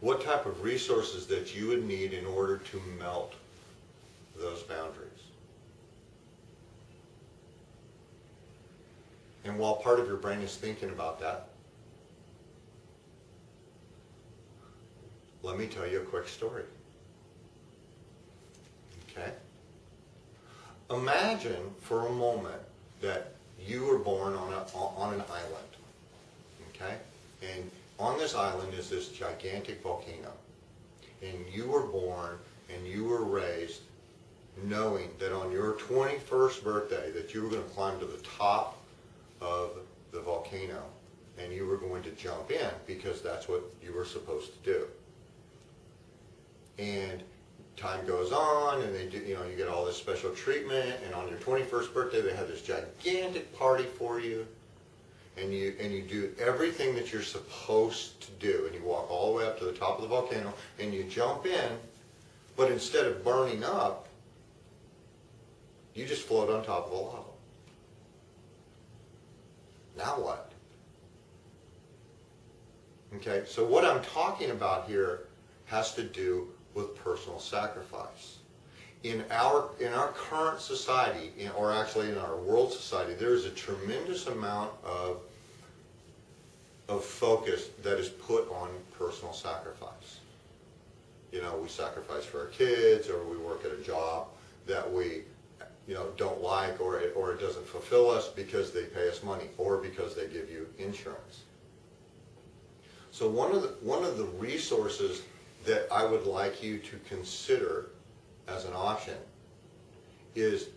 what type of resources that you would need in order to melt those boundaries. And while part of your brain is thinking about that, let me tell you a quick story. Okay? Imagine for a moment that you were born on an island. Okay? And on this island is this gigantic volcano. And you were born and you were raised knowing that on your 21st birthday that you were going to climb to the top of the volcano and you were going to jump in because that's what you were supposed to do. And time goes on and they do, you get all this special treatment, and on your 21st birthday they have this gigantic party for you, and you do everything that you're supposed to do, and you walk all the way up to the top of the volcano and you jump in, but instead of burning up, you just float on top of the lava. Now what? Okay, so what I'm talking about here has to do with personal sacrifice. In our current society, or actually in our world society, there is a tremendous amount of focus that is put on personal sacrifice. We sacrifice for our kids, or we work at a job that we don't like, or it doesn't fulfill us because they pay us money, or because they give you insurance. So one of the resources that I would like you to consider as an option is,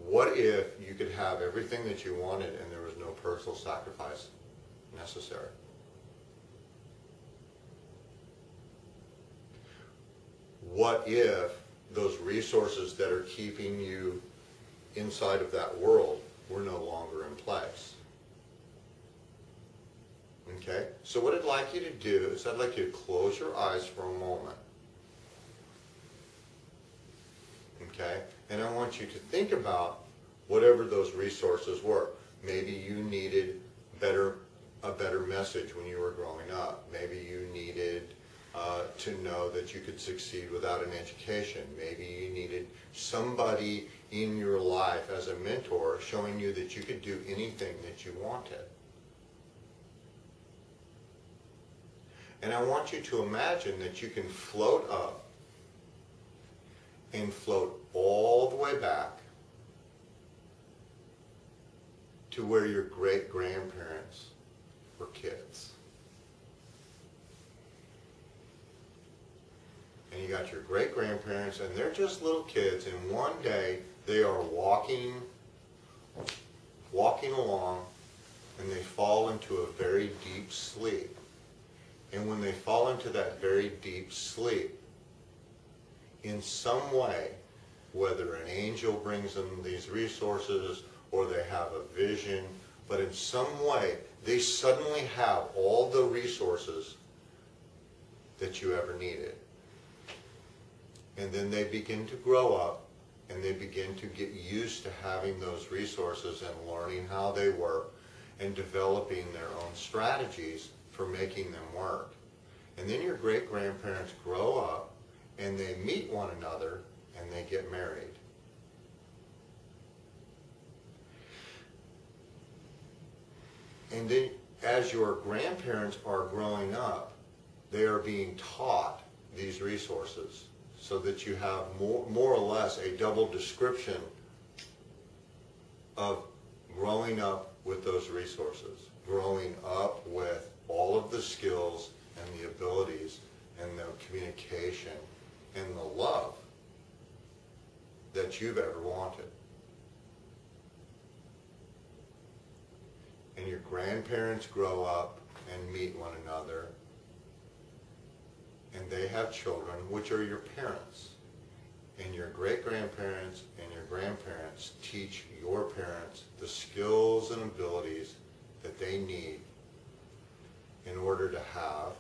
what if you could have everything that you wanted and there was no personal sacrifice necessary? What if those resources that are keeping you inside of that world were no longer in place? Okay, so what I'd like you to do is I'd like you to close your eyes for a moment. Okay, and I want you to think about whatever those resources were. Maybe you needed a better message when you were growing up. Maybe you needed to know that you could succeed without an education. Maybe you needed somebody in your life as a mentor showing you that you could do anything that you wanted. And I want you to imagine that you can float up and float all the way back to where your great-grandparents were kids. And you got your great-grandparents, and they're just little kids, and one day they are walking along, and they fall into a very deep sleep. And when they fall into that very deep sleep, in some way, whether an angel brings them these resources or they have a vision, but in some way, they suddenly have all the resources that you ever needed. And then they begin to grow up, and they begin to get used to having those resources and learning how they work and developing their own strategies for making them work. And then your great-grandparents grow up and they meet one another and they get married. And then as your grandparents are growing up, they are being taught these resources so that you have more or less a double description of growing up with those resources, growing up with all of the skills and the abilities and the communication and the love that you've ever wanted. And your grandparents grow up and meet one another, and they have children, which are your parents. And your great-grandparents and your grandparents teach your parents the skills and abilities that they need in order to have